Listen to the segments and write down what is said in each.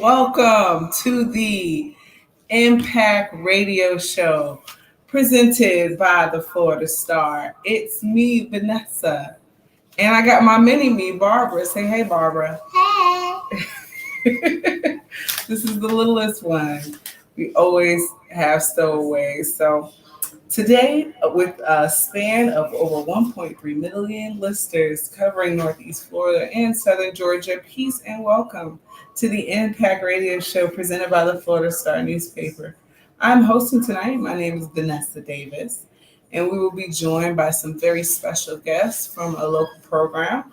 Welcome to the Impact Radio Show presented by the Florida Star. It's me, Vanessa, and I got my mini me, Barbara. Say hey, Barbara. Hey. This is the littlest one. We always have stowaways. So today, with a span of over 1.3 million listeners covering Northeast Florida and Southern Georgia, peace and welcome to the Impact Radio Show presented by the Florida Star newspaper. I'm hosting tonight. My name is Vanessa Davis, and we will be joined by some very special guests from a local program.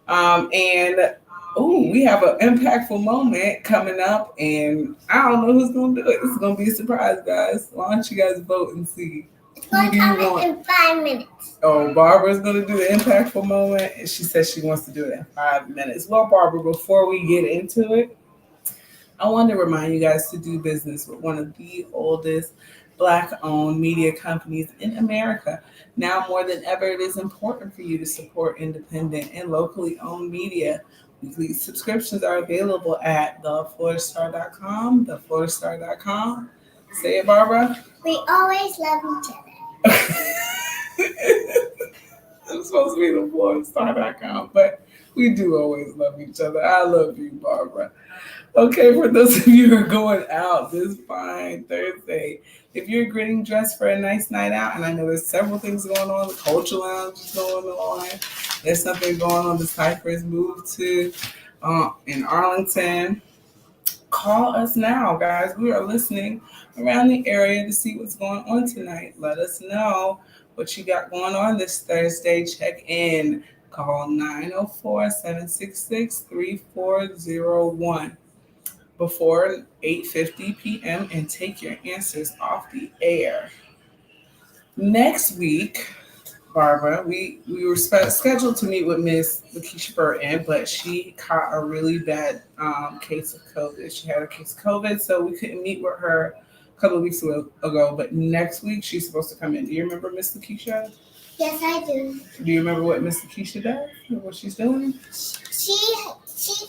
And we have an impactful moment coming up, and I don't know who's going to do it. This is going to be a surprise, guys. Why don't you guys vote and see? It's going to come in 5 minutes. Oh, Barbara's going to do the impactful moment, and she says she wants to do it in 5 minutes. Well, Barbara, before we get into it, I want to remind you guys to do business with one of the oldest Black-owned media companies in America. Now more than ever, it is important for you to support independent and locally owned media. Weekly subscriptions are available at thefloridastar.com, thefloridastar.com. Say it, Barbara. We always love each other. It's supposed to be thefloridastar.com, but we do always love each other. I love you, Barbara. Okay, for those of you who are going out this fine Thursday, if you're getting dressed for a nice night out, and I know there's several things going on, the Culture Lounge is going on, there's something going on, the Cypress move to in Arlington, call us now, guys. We are listening around the area to see what's going on tonight. Let us know what you got going on this Thursday. Check in. Call 904-766-3401 before 8:50 p.m. and take your answers off the air. Next week, Barbara, we were scheduled to meet with Miss Lakeisha Burton, but she caught a really bad case of COVID. She had a case of COVID, so we couldn't meet with her a couple of weeks ago. But next week, she's supposed to come in. Do you remember Miss Lakeisha? Yes, I do. Do you remember what Miss Lakeisha does? What she's doing? She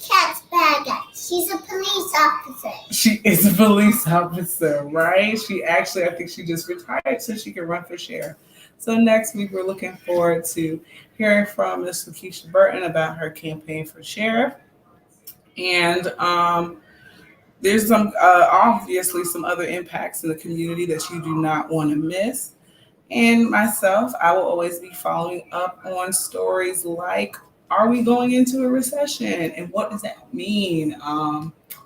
catches bad guys. She's a police officer. She is a police officer, right? She actually, I think she just retired so she can run for sheriff. So next week, we're looking forward to hearing from Miss Lakeisha Burton about her campaign for sheriff. And there's obviously some other impacts in the community that you do not want to miss. And myself, I will always be following up on stories like, are we going into a recession? And what does that mean?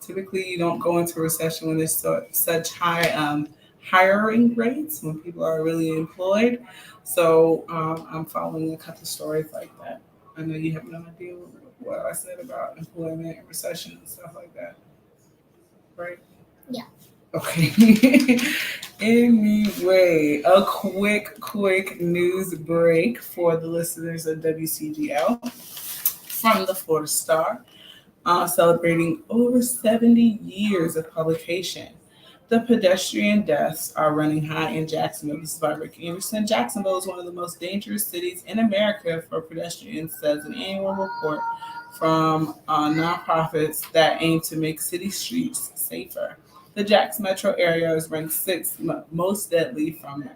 Typically, you don't go into a recession when there's such high hiring rates, when people are really employed. So I'm following a couple of stories like that. I know you have no idea what I said about employment and recession and stuff like that, right? Yeah. Okay. Anyway, a quick news break for the listeners of WCGL from the Florida Star, celebrating over 70 years of publication. The pedestrian deaths are running high in Jacksonville. This is by Rick Anderson. Jacksonville is one of the most dangerous cities in America for pedestrians, says an annual report from nonprofits that aim to make city streets safer. The Jax metro area is ranked sixth most deadly from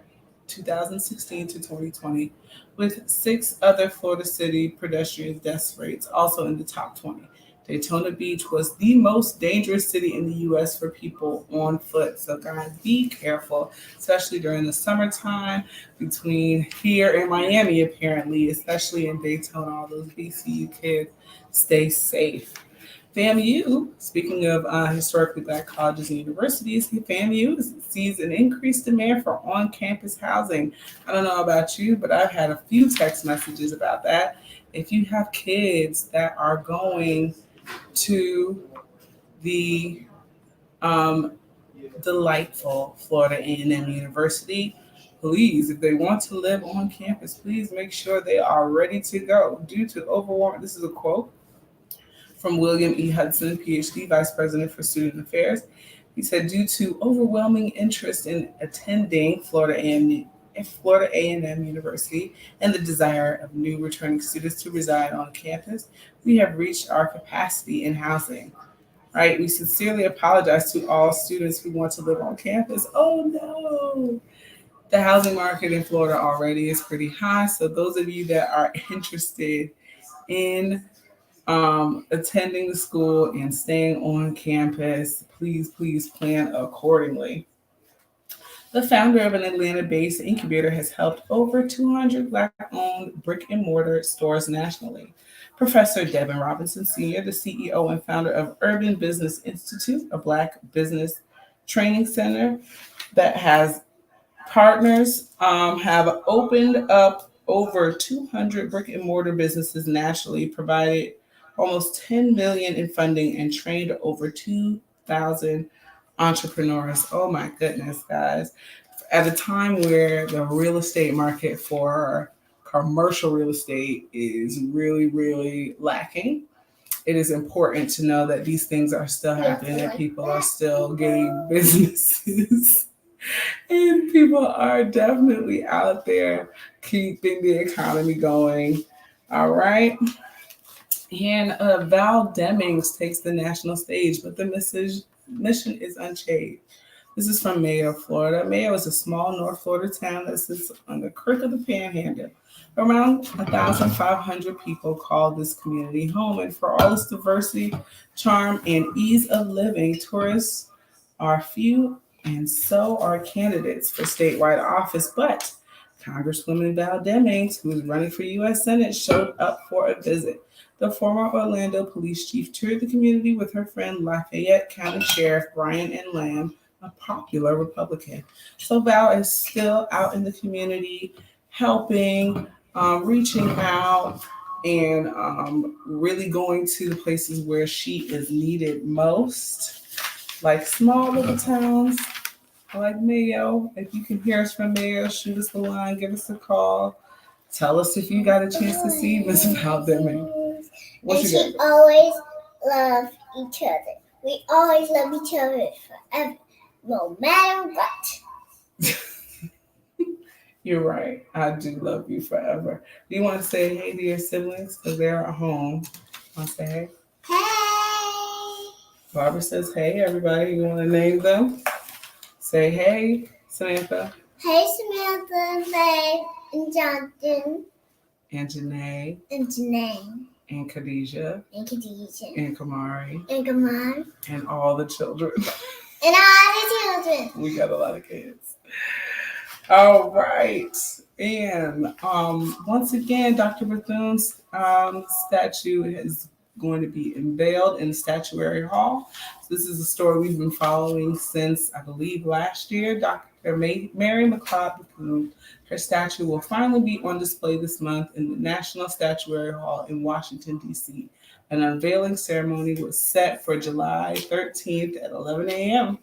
2016 to 2020, with 6 other Florida city pedestrian death rates also in the top 20. Daytona Beach was the most dangerous city in the U.S. for people on foot. So guys, be careful, especially during the summertime between here and Miami, apparently, especially in Daytona. All those BCU kids, stay safe. FAMU, speaking of historically Black colleges and universities, FAMU sees an increased demand for on-campus housing. I don't know about you, but I've had a few text messages about that. If you have kids that are going to the delightful Florida A&M University, please, if they want to live on campus, please make sure they are ready to go. Due to overwhelming, this is a quote from William E. Hudson, PhD, Vice President for Student Affairs. He said, due to overwhelming interest in attending Florida A&M University and the desire of new returning students to reside on campus, we have reached our capacity in housing. Right? We sincerely apologize to all students who want to live on campus. Oh no. The housing market in Florida already is pretty high. So those of you that are interested in attending the school and staying on campus, please plan accordingly. The founder of an Atlanta based incubator has helped over 200 Black owned brick and mortar stores nationally. Professor Devin Robinson Sr., the CEO and founder of Urban Business Institute, a Black business training center that has partners, have opened up over 200 brick and mortar businesses nationally, provided almost 10 million in funding, and trained over 2,000 entrepreneurs. Oh my goodness, guys. At a time where the real estate market for commercial real estate is really lacking, it is important to know that these things are still happening, that people are still getting businesses and people are definitely out there keeping the economy going. All right. And Val Demings takes the national stage, but the mission is unchanged. This is from Mayo, Florida. Mayo is a small North Florida town that sits on the creek of the Panhandle. Around 1,500 people call this community home, and for all its diversity, charm, and ease of living, tourists are few, and so are candidates for statewide office. But Congresswoman Val Demings, who is running for U.S. Senate, showed up for a visit. The former Orlando police chief toured the community with her friend Lafayette County Sheriff Brian N. Lamb, a popular Republican. So Val is still out in the community helping, reaching out, and really going to the places where she is needed most, like small little towns like Mayo. If you can hear us from Mayo, shoot us a line, give us a call. Tell us if you got a chance to see Miss Val Deming. What And you she got? always love each other. We always love each other forever, no matter what. You're right. I do love you forever. Do you want to say hey to your siblings because they're at home? Want to say hey? Hey! Barbara says hey, everybody. You want to name them? Say hey, Samantha. Hey, Samantha, Faye, and Jonathan, And Janae. and Janae, And Khadijah. and Khadijah, And Kamari. and Gaman, And all the children. and all the children. We got a lot of kids. All right. And once again, Dr. Bethune's statue is going to be unveiled in the Statuary Hall. So this is a story we've been following since, I believe, last year. Dr. Mary McLeod Bethune, her statue will finally be on display this month in the National Statuary Hall in Washington, D.C. An unveiling ceremony was set for July 13th at 11 a.m.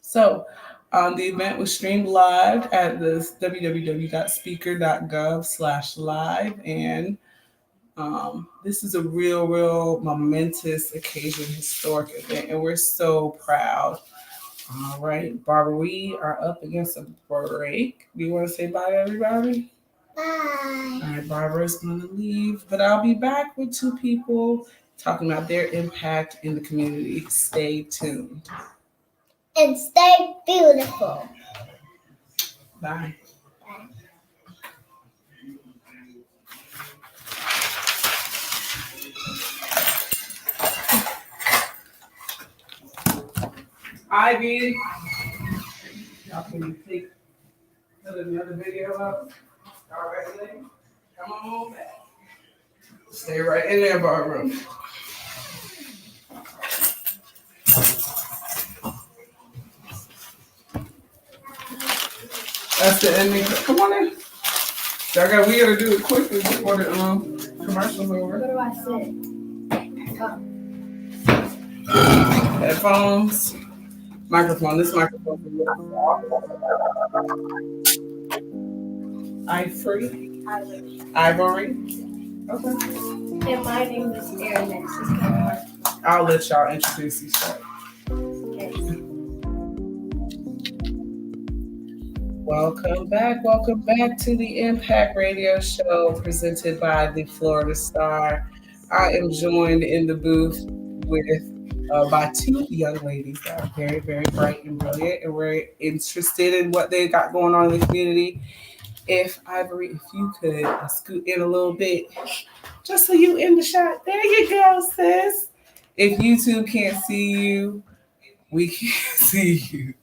So the event was streamed live at the www.speaker.gov/live, and this is a real momentous occasion, historic event, and we're so proud. All right, Barbara, we are up against a break. Do you want to say bye to everybody? Bye. All right, Barbara's going to leave, but I'll be back with two people talking about their impact in the community. Stay tuned. And stay beautiful. Bye. Ivy, y'all can put another video up. All right, lady, come on back. Stay right in there, Barbara. That's the ending. Come on in. We gotta do it quickly before the commercial's over. What do I say? Headphones, microphone. This microphone is Ivory. Okay. And my name is Aaron. I'll let y'all introduce each other. Okay. Welcome back to the Impact Radio Show presented by the Florida Star. I am joined in the booth with by two young ladies that are very, very bright and brilliant, and we're interested in what they got going on in the community. If Ivory, if you could scoot in a little bit, just so you in the shot. There you go, sis. If YouTube can't see you, we can't see you.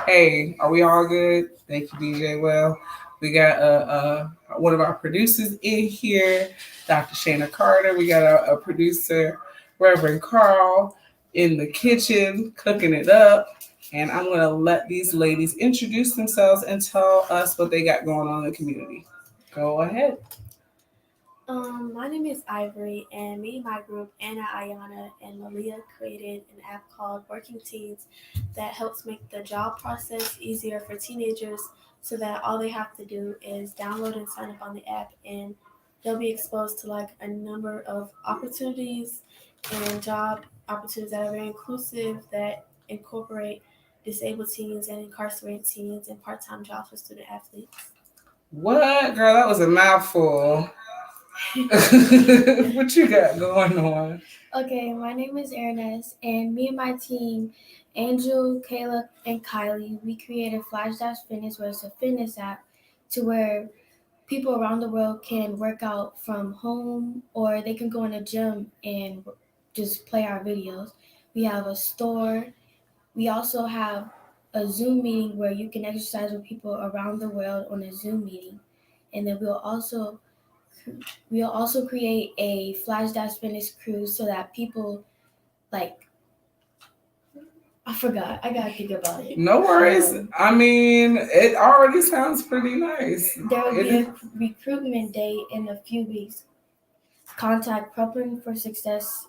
Hey, are we all good? Thank you, DJ. Well, we got one of our producers in here, Dr. Shanna Carter. We got a producer, Reverend Carl, in the kitchen cooking it up. And I'm going to let these ladies introduce themselves and tell us what they got going on in the community. Go ahead. My name is Ivory, and me and my group, Anna, Ayana, and Malia, created an app called Working Teens that helps make the job process easier for teenagers so that all they have to do is download and sign up on the app, and they'll be exposed to like a number of opportunities and job opportunities that are very inclusive, that incorporate disabled teens and incarcerated teens and part-time jobs for student athletes. What, girl? That was a mouthful. What you got going on? Okay, my name is Ernest, and me and my team, Angel, Kayla, and Kylie, we created Flash Dash Fitness, where it's a fitness app to where people around the world can work out from home or they can go in a gym and just play our videos. We have a store. We also have a Zoom meeting where you can exercise with people around the world on a Zoom meeting. And then we'll also create a Flash Dash Fitness cruise so that people like I forgot. I gotta think about it. No worries. I mean, it already sounds pretty nice. There will be a recruitment day in a few weeks. Contact Prepping for Success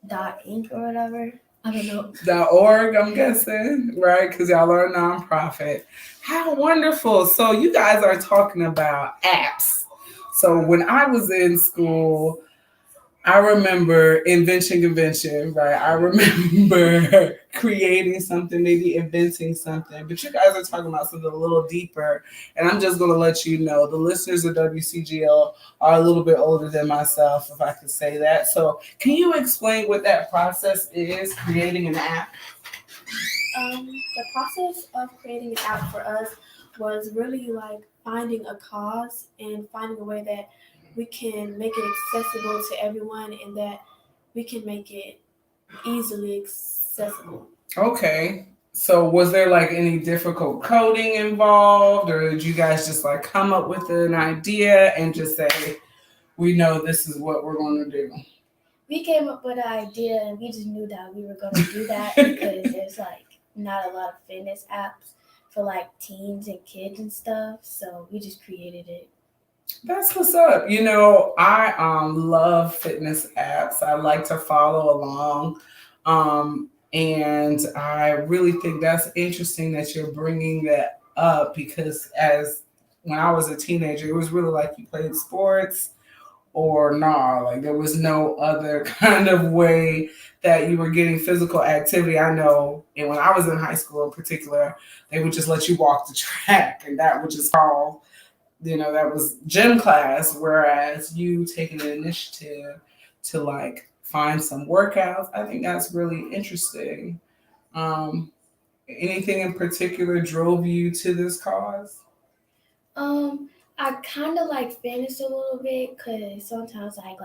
.inc or whatever. I don't know. .org, I'm guessing, right? Because y'all are a nonprofit. How wonderful. So you guys are talking about apps. So when I was in school, I remember invention convention, right? I remember creating something, maybe inventing something. But you guys are talking about something a little deeper. And I'm just going to let you know the listeners of WCGL are a little bit older than myself, if I could say that. So can you explain what that process is, creating an app? The process of creating an app for us was really like finding a cause and finding a way that we can make it accessible to everyone and that we can make it easily accessible. Okay. So was there like any difficult coding involved, or did you guys just like come up with an idea and just say, we know this is what we're going to do? We came up with an idea and we just knew that we were going to do that because there's like not a lot of fitness apps for like teens and kids and stuff. So we just created it. That's what's up. You know, I love fitness apps. I like to follow along. And I really think that's interesting that you're bringing that up because as when I was a teenager, it was really like you played sports or nah, like there was no other kind of way that you were getting physical activity. I know, and when I was in high school in particular, they would just let you walk the track, and that would just all, that was gym class. Whereas you taking an initiative to like find some workouts, I think that's really interesting. Um, Anything in particular drove you to this cause? I kind of like fitness a little bit because sometimes I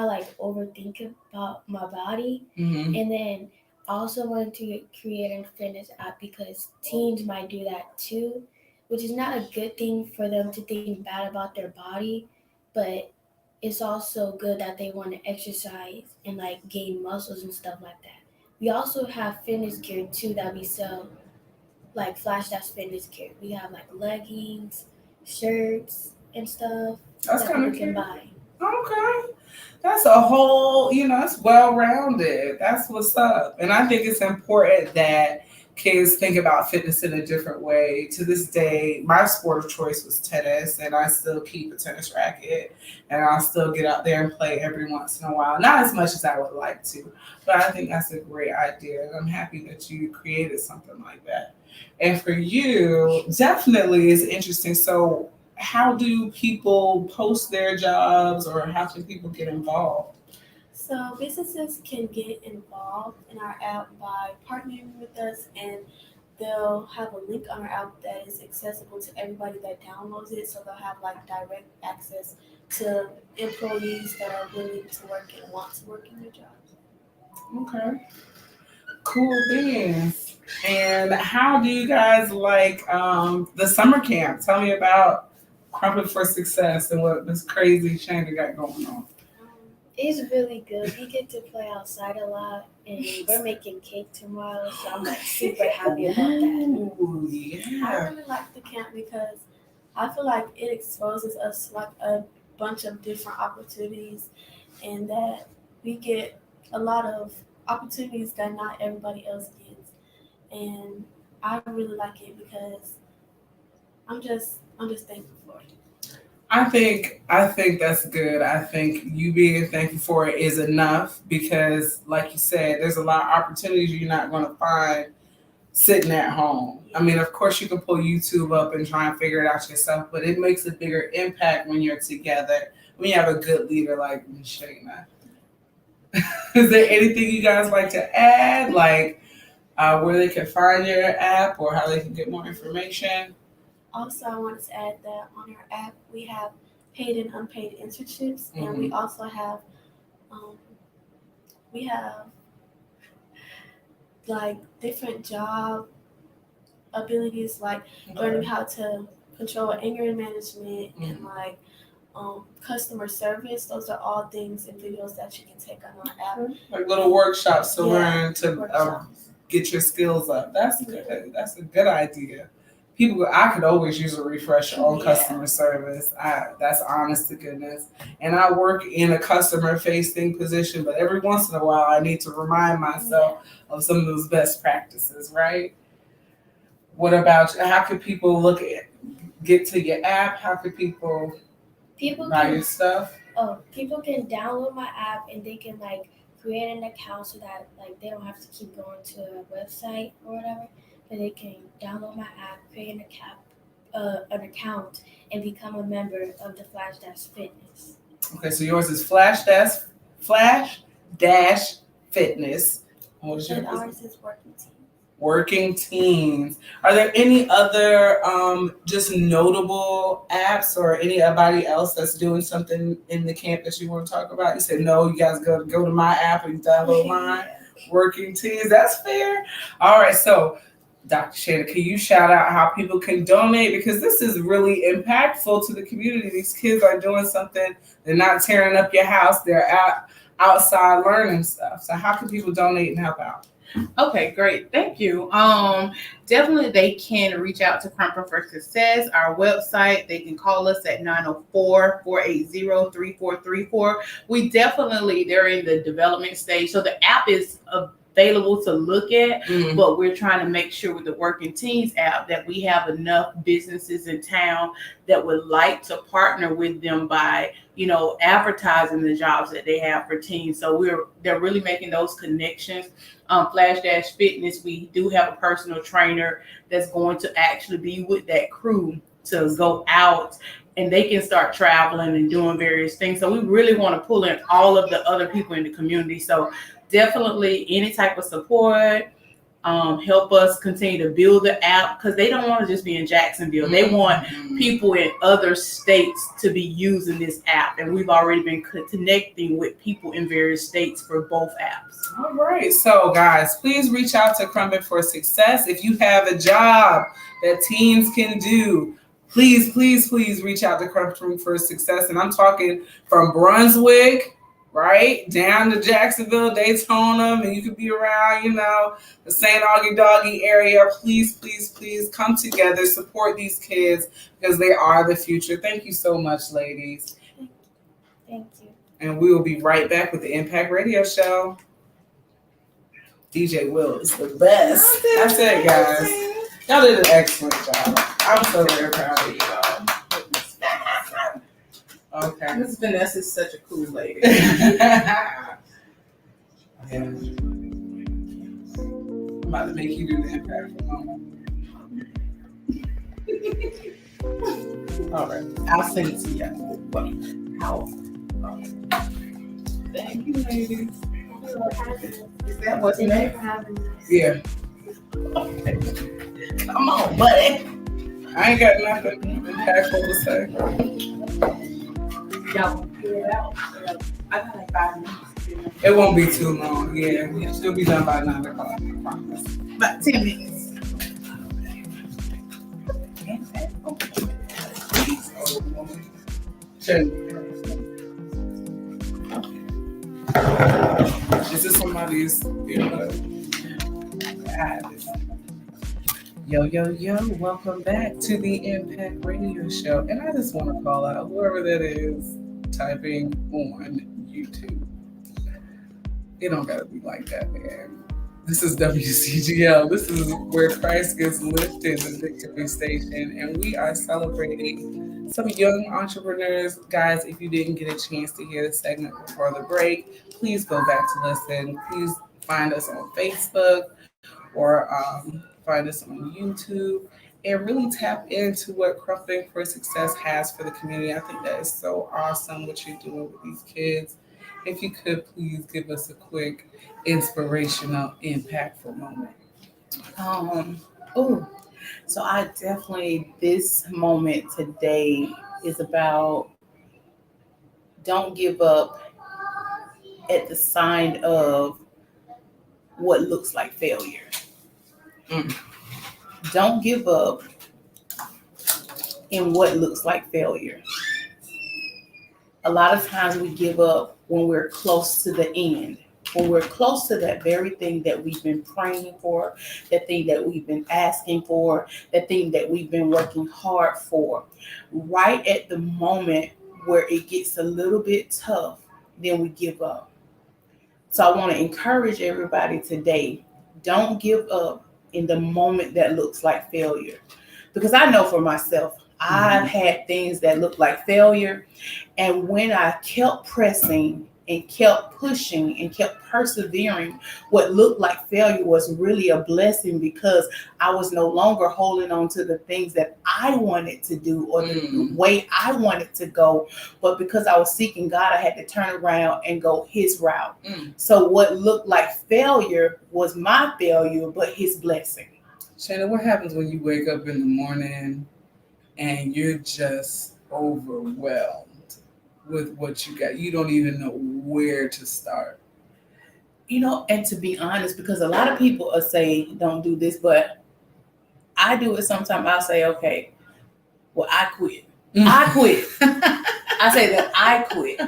like overthink about my body, and then I also wanted to create a fitness app because teens might do that too, which is not a good thing for them to think bad about their body, but it's also good that they want to exercise and like gain muscles and stuff like that. We also have fitness gear too that we sell, like Flash Dash Fitness gear. We have like leggings, shirts, and stuff That's that kind of people can buy. Okay. That's a whole, it's well rounded. That's what's up. And I think it's important that kids think about fitness in a different way. To this day, my sport of choice was tennis, and I still keep a tennis racket, and I'll still get out there and play every once in a while. Not as much as I would like to, but I think that's a great idea. And I'm happy that you created something like that. And for you, definitely is interesting. So, how do people post their jobs or how can people get involved? So businesses can get involved in our app by partnering with us, and they'll have a link on our app that is accessible to everybody that downloads it. So they'll have like direct access to employees that are willing to work and want to work in their jobs. Okay. Cool beans. And how do you guys like the summer camp? Tell me about Crumpet for Success and what this crazy Shanna got going on. It's really good. We get to play outside a lot, and we're making cake tomorrow, so I'm like super happy about that. Ooh, I yeah. really like the camp because I feel like it exposes us like a bunch of different opportunities, and that we get a lot of opportunities that not everybody else gets. And I really like it because I'm just thankful for it. I think that's good. I think you being thankful for it is enough because, like you said, there's a lot of opportunities you're not going to find sitting at home. I mean, of course, you can pull YouTube up and try and figure it out yourself, but it makes a bigger impact when you're together. When you have a good leader like Ms. Shayna. Is there anything you guys like to add, like where they can find your app or how they can get more information? Also, I wanted to add that on our app we have paid and unpaid internships, and we also have um, we have like different job abilities, like learning how to control anger management and like customer service. Those are all things and videos that you can take on our app. Like little workshops to learn to Workshops. get your skills up. That's good. That's a good idea. People, I could always use a refresher on customer service. That's honest to goodness. And I work in a customer facing position, but every once in a while I need to remind myself of some of those best practices, right? What about how could people get to your app? How could people buy your stuff? People can download my app and they can like create an account so that like they don't have to keep going to a website or whatever. But they can download my app, create an account, and become a member of the Flash Dash Fitness. Okay, so yours is Flash Dash Fitness. What is and ours is Working Teens. Working Teens. Are there any other just notable apps or anybody else that's doing something in the camp that you want to talk about? You said no, you guys go to my app and download mine. Working Teens. That's fair. All right, so Dr. Shanna, can you shout out how people can donate? Because this is really impactful to the community. These kids are doing something. They're not tearing up your house. They're outside learning stuff. So how can people donate and help out? Okay, great. Thank you. Definitely they can reach out to Crumpet for Success, our website. They can call us at 904-480-3434. They're in the development stage. So the app is available to look at, but we're trying to make sure with the Working Teens app that we have enough businesses in town that would like to partner with them by, advertising the jobs that they have for teens. So they're really making those connections. Flash Dash Fitness, we do have a personal trainer that's going to actually be with that crew to go out, and they can start traveling and doing various things. So we really want to pull in all of the other people in the community. So definitely any type of support, help us continue to build the app, because they don't want to just be in Jacksonville. They want people in other states to be using this app, and we've already been connecting with people in various states for both apps. All right, so guys, please reach out to Crumpet for Success. If you have a job that teens can do, please reach out to Crumpet for Success. And I'm talking from Brunswick, right, down to Jacksonville, Daytona, and you could be around, the St. Augie Doggy area. Please come together, support these kids because they are the future. Thank you so much, ladies. Thank you. And we will be right back with the Impact Radio Show. DJ Will is the best. That's it, guys. Y'all did an excellent job. I'm so very proud of y'all. Okay. Miss Vanessa is such a cool lady. I'm about to make you do the impact for a moment. All right. I'll send it to you. How? Thank you, ladies. Is that what's Thank you next? for having us. Yeah. Come on, buddy. I ain't got nothing impactful to say. Y'all want to figure it out? I got like 5 minutes. It won't be too long. Yeah, she'll be done by 9 o'clock. I promise. About 10 minutes. Is this somebody's Yo, welcome back to the Impact Radio Show. And I just want to call out whoever that is typing on YouTube. It don't gotta be like that, man. This is WCGL. This is where Christ gets lifted, the Victory Station, and we are celebrating some young entrepreneurs. Guys, if you didn't get a chance to hear the segment before the break, please go back to listen. Please find us on Facebook or find us on YouTube and really tap into what Crafting for Success has for the community. I think that is so awesome what you're doing with these kids. If you could please give us a quick inspirational, impactful moment. So I definitely, this moment today is about don't give up at the sign of what looks like failure. Don't give up in what looks like failure. A lot of times we give up when we're close to the end, when we're close to that very thing that we've been praying for, that thing that we've been asking for, that thing that we've been working hard for. Right at the moment where it gets a little bit tough, then we give up. So I want to encourage everybody today, don't give up in the moment that looks like failure. Because I know for myself, I've had things that looked like failure. And when I kept pressing and kept pushing and kept persevering, what looked like failure was really a blessing because I was no longer holding on to the things that I wanted to do or the way I wanted to go. But because I was seeking God, I had to turn around and go his route. So what looked like failure was my failure, but his blessing. Shanna, what happens when you wake up in the morning and you're just overwhelmed with what you got? You don't even know where to start. You know, and to be honest, because a lot of people are saying don't do this, but I do it sometimes. I'll say, okay, well, I quit. I quit. I say that I quit.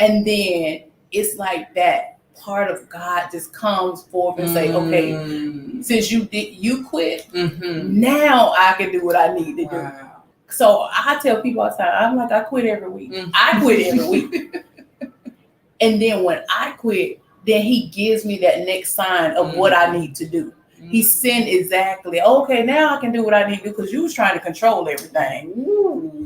And then it's like that part of God just comes forth and say, okay, since you quit, now I can do what I need to do. So I tell people all the time, I'm like, I quit every week. I quit every week. And then when I quit, then he gives me that next sign of what I need to do. He sent exactly, okay, now I can do what I need to do because you was trying to control everything.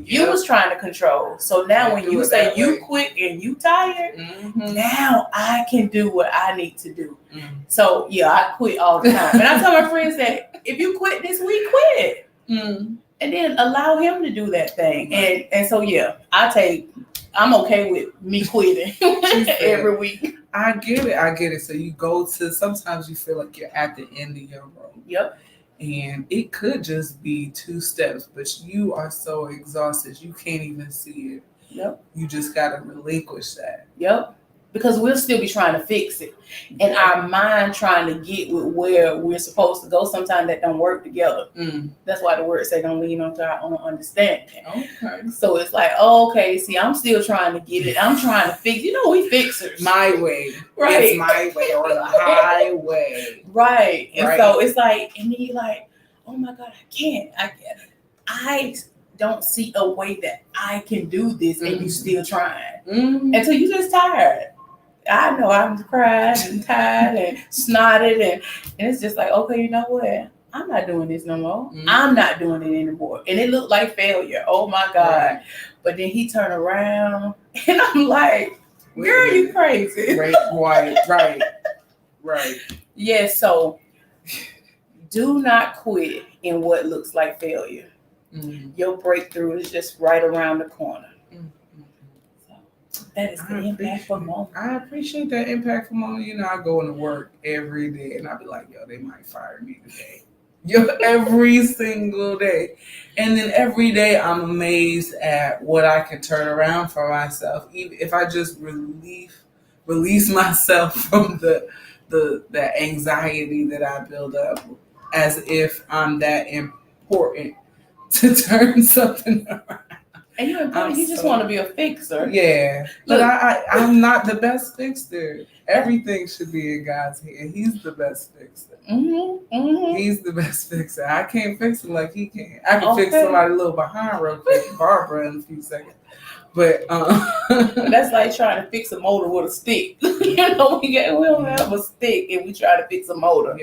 You was trying to control. So now when you say you quit and you tired, now I can do what I need to do. So yeah, I quit all the time. And I tell my friends that if you quit this week, quit. And then allow him to do that thing. And so yeah, I'm okay with me quitting every week. I get it. So you go to, sometimes you feel like you're at the end of your road. Yep. And it could just be 2 steps, but you are so exhausted, you can't even see it. Yep. You just got to relinquish that. Yep. Because we'll still be trying to fix it. And our mind trying to get with where we're supposed to go, sometimes that don't work together. That's why the word say don't lean onto our own understanding. Okay. So it's like, oh, okay, see, I'm still trying to get it. I'm trying to fix, we fixers. My way. Right. It's my way or the highway. Right. And so it's like, and then you're like, oh my God, I can't. I don't see a way that I can do this and you still trying. Until you just tired. I know I'm cried and tired and snotted and it's just like, okay, you know what? I'm not doing this no more. I'm not doing it anymore. And it looked like failure. Oh my God. But then he turned around and I'm like, girl, you crazy. Right. Yeah, so do not quit in what looks like failure. Your breakthrough is just right around the corner. That is the impactful moment. I appreciate that impactful moment. You know, I go into work every day and I be like, yo, they might fire me today. Yo, every single day. And then every day I'm amazed at what I can turn around for myself. Even if I just release myself from the anxiety that I build up, as if I'm that important to turn something around. And you just want to be a fixer. Yeah. But I'm not the best fixer. Everything should be in God's hand. He's the best fixer. He's the best fixer. I can't fix him like he can. I can fix somebody a little behind real quick, Barbara, in a few seconds. But that's like trying to fix a motor with a stick. You know, we don't have a stick and we try to fix a motor.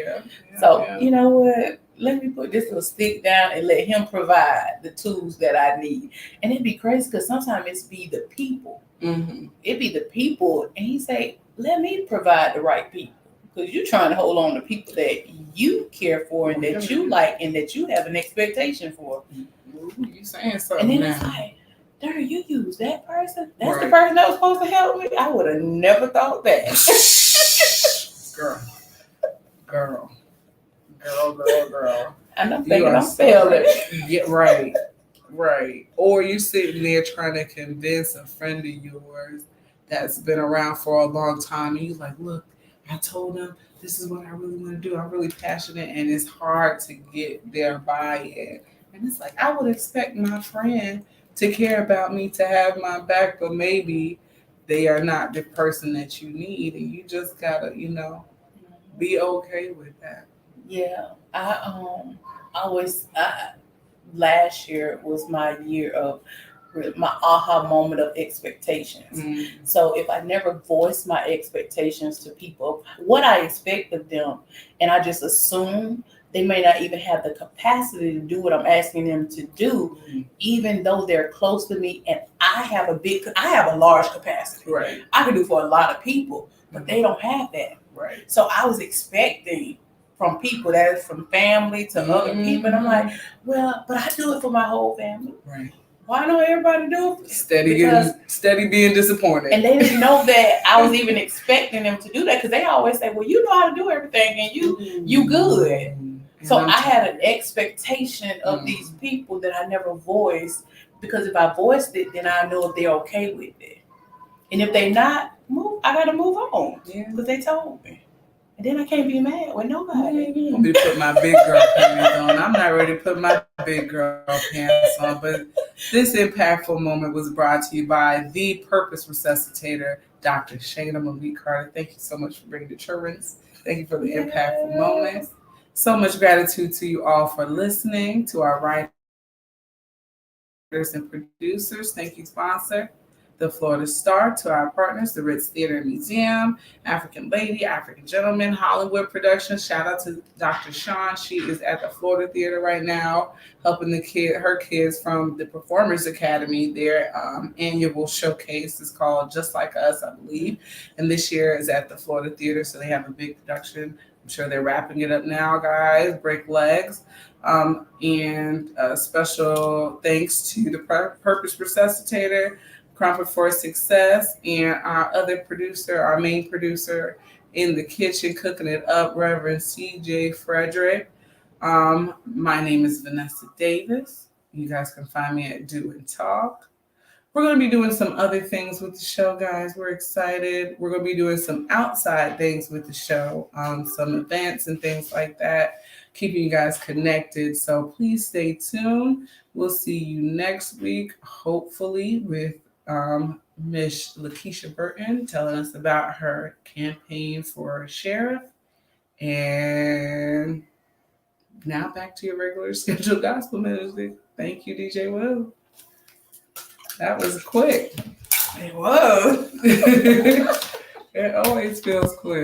You know what? Let me put this little stick down and let him provide the tools that I need. And it'd be crazy because sometimes it's be the people. It'd be the people, and he say, let me provide the right people. Because you're trying to hold on to people that you care for and that you like and that you have an expectation for. You saying something. And then it's like, Darn, you use that person? That's the person that was supposed to help me? I would have never thought that. Girl. And I'm thinking I'm failing. Yeah, right. Or you sitting there trying to convince a friend of yours that's been around for a long time, and you like, look, I told them this is what I really want to do. I'm really passionate, and it's hard to get their buy-in. And it's like, I would expect my friend to care about me, to have my back, but maybe they are not the person that you need, and you just gotta, be okay with that. Yeah, last year was my year of my aha moment of expectations. So if I never voice my expectations to people, what I expect of them, and I just assume they may not even have the capacity to do what I'm asking them to do, even though they're close to me, and I have a large capacity. Right. I can do for a lot of people, but they don't have that. Right. So I was expecting from people, that is from family to other people, and I'm like, well, but I do it for my whole family. Right. Why don't everybody do it? Steady being disappointed. And they didn't know that I was even expecting them to do that, because they always say, well, you know how to do everything and you good. So I had an expectation of these people that I never voiced, because if I voiced it, then I know if they're okay with it. And if they're not, I got to move on, because they told me. And then I can't be mad with nobody. I'm going to put my big girl pants on. I'm not ready to put my big girl pants on, but this impactful moment was brought to you by the Purpose Resuscitator, Dr. Shanna Carter. Thank you so much for bringing the children's. Thank you for the impactful moment. So much gratitude to you all for listening, to our writers and producers. Thank you, sponsor, the Florida Star, to our partners, the Ritz Theater and Museum, African Lady, African Gentleman, Hollywood Productions. Shout out to Dr. Sean. She is at the Florida Theater right now, helping her kids from the Performers Academy. Their annual showcase is called Just Like Us, I believe. And this year is at the Florida Theater, so they have a big production. I'm sure they're wrapping it up now, guys. Break legs. And special thanks to the Purpose Resuscitator, Crumpet for Success, and our other producer, our main producer in the kitchen, cooking it up, Reverend CJ Frederick. My name is Vanessa Davis. You guys can find me at Do and Talk. We're going to be doing some other things with the show, guys. We're excited. We're going to be doing some outside things with the show, some events and things like that, keeping you guys connected. So please stay tuned. We'll see you next week, hopefully, with Miss Lakeisha Burton telling us about her campaign for sheriff. And now back to your regular scheduled gospel ministry. Thank you, DJ Will. That was quick. It was. It always feels quick.